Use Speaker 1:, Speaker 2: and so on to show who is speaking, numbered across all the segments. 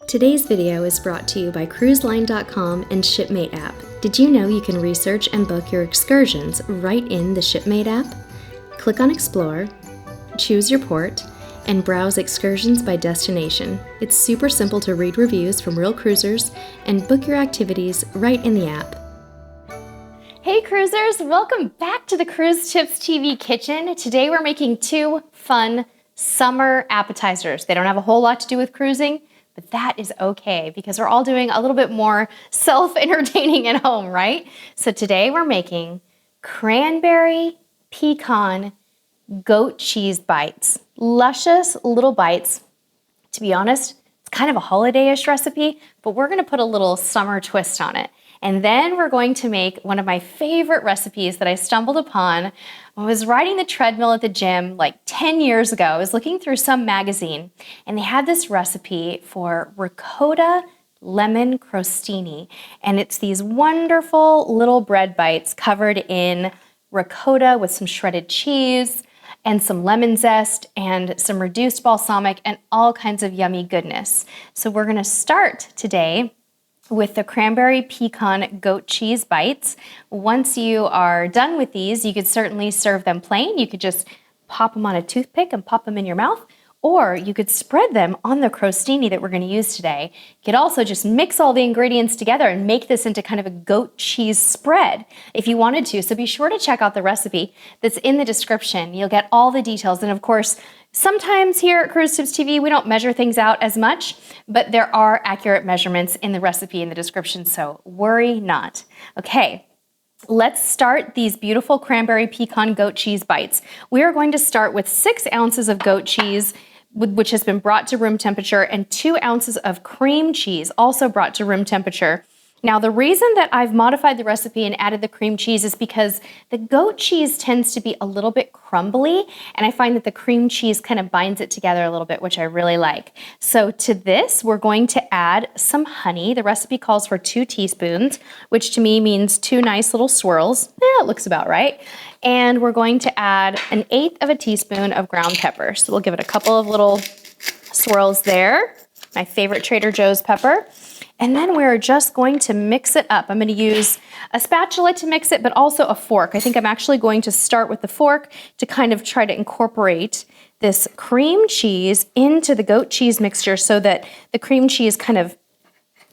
Speaker 1: Today's video is brought to you by cruiseline.com and Shipmate app. Did you know you can research and book your excursions right in the Shipmate app? Click on Explore, choose your port, and browse excursions by destination. It's super simple to read reviews from real cruisers and book your activities right in the app. Hey cruisers, welcome back to the Cruise Tips TV kitchen. Today we're making two fun summer appetizers. They don't have a whole lot to do with cruising, but that is okay because we're all doing a little bit more self-entertaining at home, right? So today we're making cranberry pecan goat cheese bites. Luscious little bites. To be honest, it's kind of a holiday-ish recipe, but we're gonna put a little summer twist on it. And then we're going to make one of my favorite recipes that I stumbled upon when I was riding the treadmill at the gym like 10 years ago. I was looking through some magazine and they had this recipe for ricotta lemon crostini. And it's these wonderful little bread bites covered in ricotta with some shredded cheese and some lemon zest and some reduced balsamic and all kinds of yummy goodness. So we're gonna start today with the cranberry pecan goat cheese bites. Once you are done with these, you could certainly serve them plain. You could just pop them on a toothpick and pop them in your mouth, or you could spread them on the crostini that we're gonna use today. You could also just mix all the ingredients together and make this into kind of a goat cheese spread if you wanted to. So be sure to check out the recipe that's in the description. You'll get all the details. And of course, sometimes here at Cruise Tips TV, we don't measure things out as much, but there are accurate measurements in the recipe in the description, so worry not. Okay, let's start these beautiful cranberry pecan goat cheese bites. We are going to start with 6 ounces of goat cheese, which has been brought to room temperature, and 2 ounces of cream cheese, also brought to room temperature. Now, the reason that I've modified the recipe and added the cream cheese is because the goat cheese tends to be a little bit crumbly, and I find that the cream cheese kind of binds it together a little bit, which I really like. So to this, we're going to add some honey. The recipe calls for 2 teaspoons, which to me means 2 nice little swirls. It looks about right. And we're going to add 1/8 of a teaspoon of ground pepper. So we'll give it a couple of little swirls there. My favorite Trader Joe's pepper. And then we're just going to mix it up. I'm going to use a spatula to mix it, but also a fork. I think I'm actually going to start with the fork to kind of try to incorporate this cream cheese into the goat cheese mixture so that the cream cheese kind of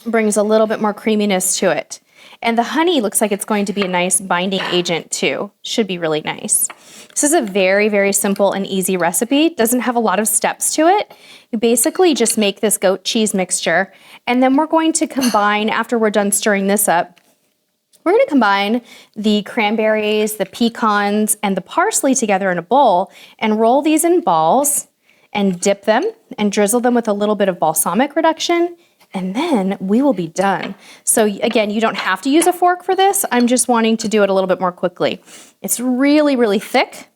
Speaker 1: brings a little bit more creaminess to it. And the honey looks like it's going to be a nice binding agent too. Should be really nice. This is a very, very simple and easy recipe. It doesn't have a lot of steps to it. You basically just make this goat cheese mixture, and then we're going to combine, after we're done stirring this up, we're gonna combine the cranberries, the pecans, and the parsley together in a bowl and roll these in balls and dip them and drizzle them with a little bit of balsamic reduction, and then we will be done. So again, you don't have to use a fork for this. I'm just wanting to do it a little bit more quickly. It's really, really thick.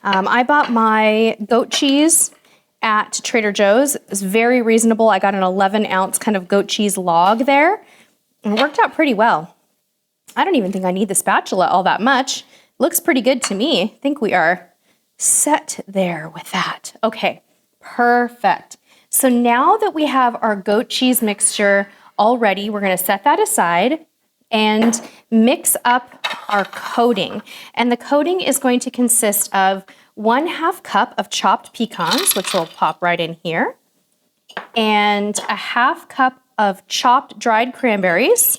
Speaker 1: I bought my goat cheese at Trader Joe's. It was very reasonable. I got an 11-ounce kind of goat cheese log there, and it worked out pretty well. I don't even think I need the spatula all that much. Looks pretty good to me. I think we are set there with that. Okay, perfect. So now that we have our goat cheese mixture all ready, we're gonna set that aside and mix up our coating. And the coating is going to consist of 1/2 cup of chopped pecans, which will pop right in here, and 1/2 cup of chopped dried cranberries.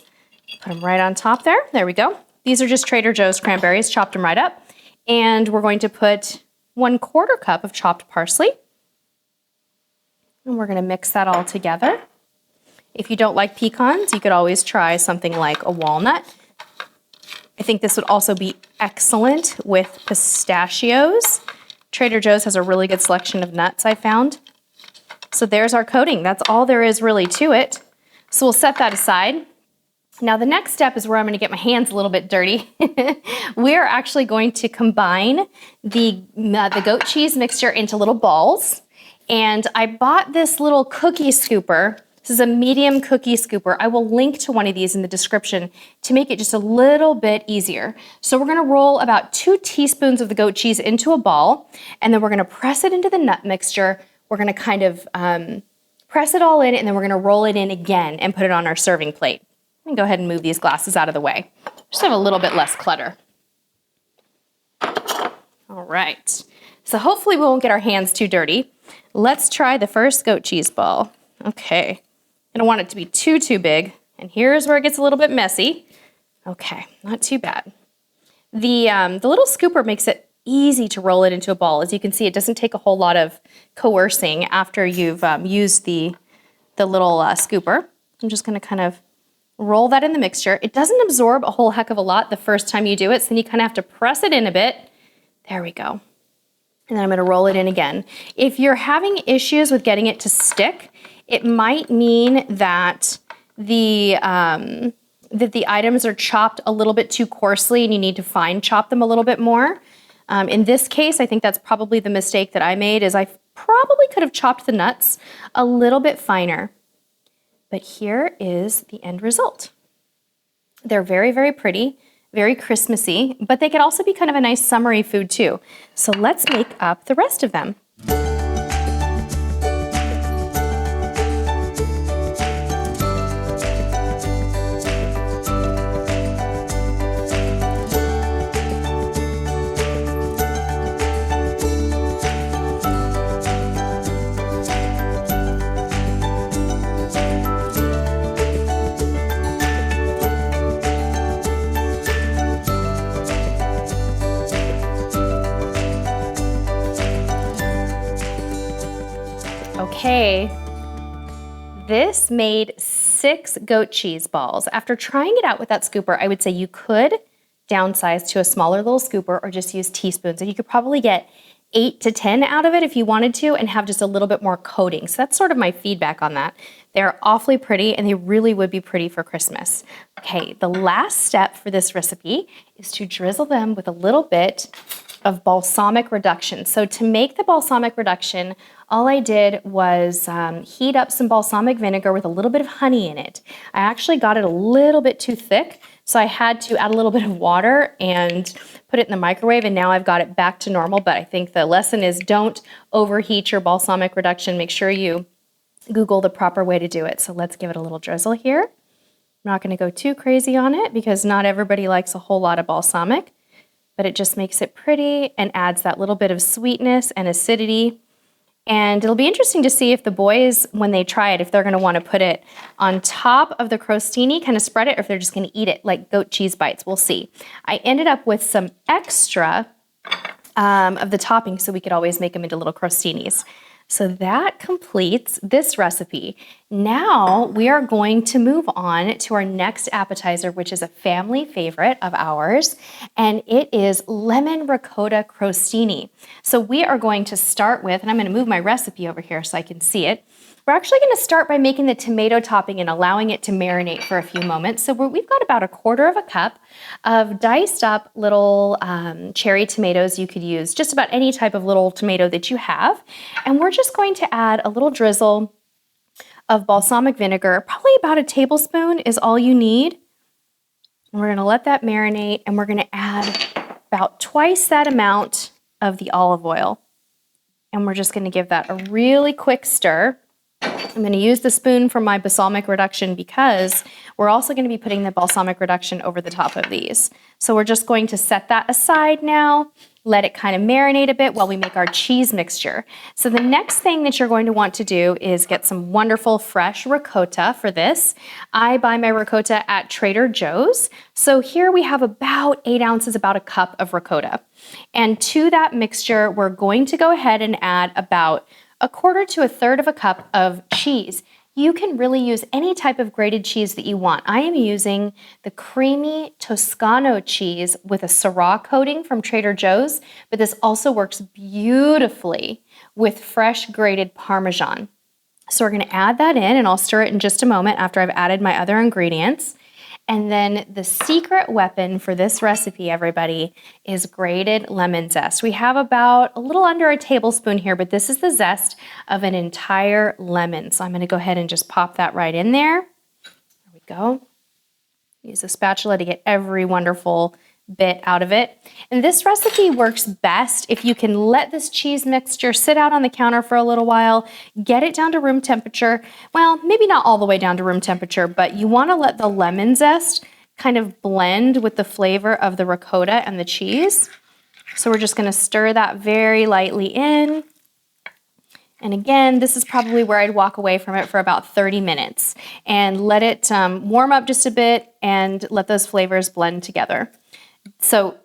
Speaker 1: Put them right on top there. There we go. These are just Trader Joe's cranberries, chopped them right up. And we're going to put 1/4 cup of chopped parsley. And we're gonna mix that all together. If you don't like pecans, you could always try something like a walnut. I think this would also be excellent with pistachios. Trader Joe's has a really good selection of nuts, I found. So there's our coating. That's all there is really to it. So we'll set that aside. Now the next step is where I'm gonna get my hands a little bit dirty. We're actually going to combine the goat cheese mixture into little balls. And I bought this little cookie scooper. This is a medium cookie scooper. I will link to one of these in the description to make it just a little bit easier. So we're gonna roll about 2 teaspoons of the goat cheese into a ball, and then we're gonna press it into the nut mixture. We're gonna kind of Press it all in, and then we're gonna roll it in again and put it on our serving plate. I'm gonna go ahead and move these glasses out of the way. Just have a little bit less clutter. All right, so hopefully we won't get our hands too dirty. Let's try the first goat cheese ball. Okay, I don't want it to be too big, and here's where it gets a little bit messy. Okay, not too bad. The little scooper makes it easy to roll it into a ball. As you can see, it doesn't take a whole lot of coercing after you've used the little scooper. I'm just gonna kind of roll that in the mixture. It doesn't absorb a whole heck of a lot the first time you do it, so then you kind of have to press it in a bit. There we go. And then I'm gonna roll it in again. If you're having issues with getting it to stick, it might mean that the items are chopped a little bit too coarsely and you need to fine chop them a little bit more. In this case, I think that's probably the mistake that I made, is I probably could have chopped the nuts a little bit finer. But here is the end result. They're very pretty, very Christmassy, but they could also be kind of a nice summery food too. So let's make up the rest of them. Okay, this made 6 goat cheese balls. After trying it out with that scooper, I would say you could downsize to a smaller little scooper or just use teaspoons, and you could probably get 8 to 10 out of it if you wanted to and have just a little bit more coating. So that's sort of my feedback on that. They're awfully pretty, and they really would be pretty for Christmas. Okay, the last step for this recipe is to drizzle them with a little bit of balsamic reduction. So to make the balsamic reduction, all I did was heat up some balsamic vinegar with a little bit of honey in it. I actually got it a little bit too thick, so I had to add a little bit of water and put it in the microwave, and now I've got it back to normal. But I think the lesson is don't overheat your balsamic reduction. Make sure you Google the proper way to do it. So let's give it a little drizzle here. I'm not gonna go too crazy on it because not everybody likes a whole lot of balsamic, but it just makes it pretty and adds that little bit of sweetness and acidity. And it'll be interesting to see if the boys, when they try it, if they're gonna wanna put it on top of the crostini, kind of spread it, or if they're just gonna eat it like goat cheese bites. We'll see. I ended up with some extra of the topping so we could always make them into little crostinis. So that completes this recipe. Now we are going to move on to our next appetizer, which is a family favorite of ours, and it is Lemon Ricotta Crostini. So we are going to start with, and I'm gonna move my recipe over here so I can see it. We're actually gonna start by making the tomato topping and allowing it to marinate for a few moments. So we've got about 1/4 cup of diced up little cherry tomatoes. You could use just about any type of little tomato that you have. And we're just going to add a little drizzle of balsamic vinegar. Probably about 1 tablespoon is all you need. And we're gonna let that marinate, and we're gonna add about twice that amount of the olive oil. And we're just gonna give that a really quick stir. I'm going to use the spoon from my balsamic reduction because we're also going to be putting the balsamic reduction over the top of these. So we're just going to set that aside now, let it kind of marinate a bit while we make our cheese mixture. So the next thing that you're going to want to do is get some wonderful fresh ricotta for this. I buy my ricotta at Trader Joe's. So here we have about 8 ounces, about 1 cup of ricotta. And to that mixture, we're going to go ahead and add about 1/4 to 1/3 of a cup of cheese. You can really use any type of grated cheese that you want. I am using the creamy Toscano cheese with a Syrah coating from Trader Joe's, but this also works beautifully with fresh grated Parmesan. So we're gonna add that in, and I'll stir it in just a moment after I've added my other ingredients. And then the secret weapon for this recipe, everybody, is grated lemon zest. We have about a little under 1 tablespoon here, but this is the zest of an entire lemon. So I'm gonna go ahead and just pop that right in there. There we go. Use a spatula to get every wonderful bit out of it. And this recipe works best if you can let this cheese mixture sit out on the counter for a little while, get it down to room temperature. Well, maybe not all the way down to room temperature, but you want to let the lemon zest kind of blend with the flavor of the ricotta and the cheese. So we're just going to stir that very lightly in. And again, this is probably where I'd walk away from it for about 30 minutes and let it warm up just a bit and let those flavors blend together. So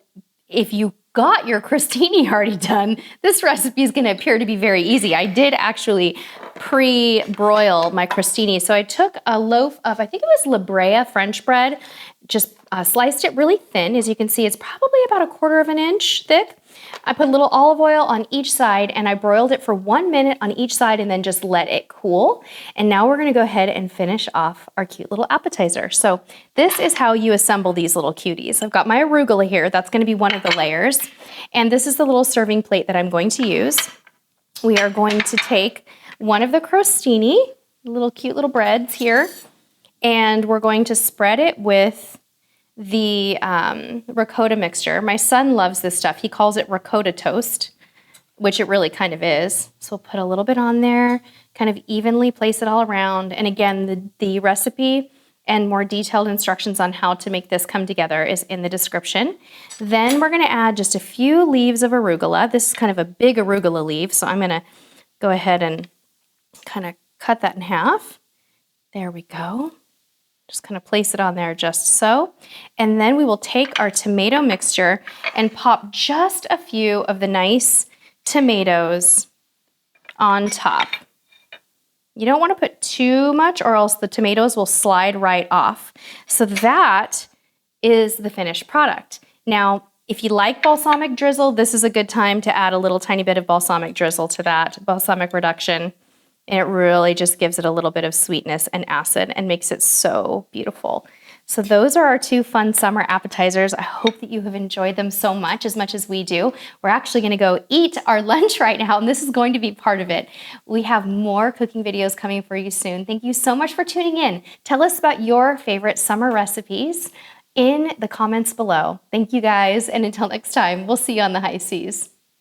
Speaker 1: if you got your crostini already done, this recipe is going to appear to be very easy. I did actually pre-broil my crostini. So I took a loaf of, I think it was La Brea French bread, just sliced it really thin. As you can see, it's probably about 1/4 inch thick. I put a little olive oil on each side and I broiled it for 1 minute on each side and then just let it cool. And now we're going to go ahead and finish off our cute little appetizer. So this is how you assemble these little cuties. I've got my arugula here. That's going to be one of the layers. And this is the little serving plate that I'm going to use. We are going to take one of the crostini, little cute little breads here, and we're going to spread it with the ricotta mixture. My son loves this stuff. He calls it ricotta toast, which it really kind of is. So we'll put a little bit on there, kind of evenly place it all around. And again, the recipe and more detailed instructions on how to make this come together is in the description. Then we're gonna add just a few leaves of arugula. This is kind of a big arugula leaf, so I'm gonna go ahead and kind of cut that in half. There we go. Just kind of place it on there just so. And then we will take our tomato mixture and pop just a few of the nice tomatoes on top. You don't want to put too much or else the tomatoes will slide right off. So that is the finished product. Now, if you like balsamic drizzle, this is a good time to add a little tiny bit of balsamic drizzle to that, balsamic reduction. And it really just gives it a little bit of sweetness and acid and makes it so beautiful. So those are our 2 fun summer appetizers. I hope that you have enjoyed them so much as we do. We're actually gonna go eat our lunch right now, and this is going to be part of it. We have more cooking videos coming for you soon. Thank you so much for tuning in. Tell us about your favorite summer recipes in the comments below. Thank you guys, and until next time, we'll see you on the high seas.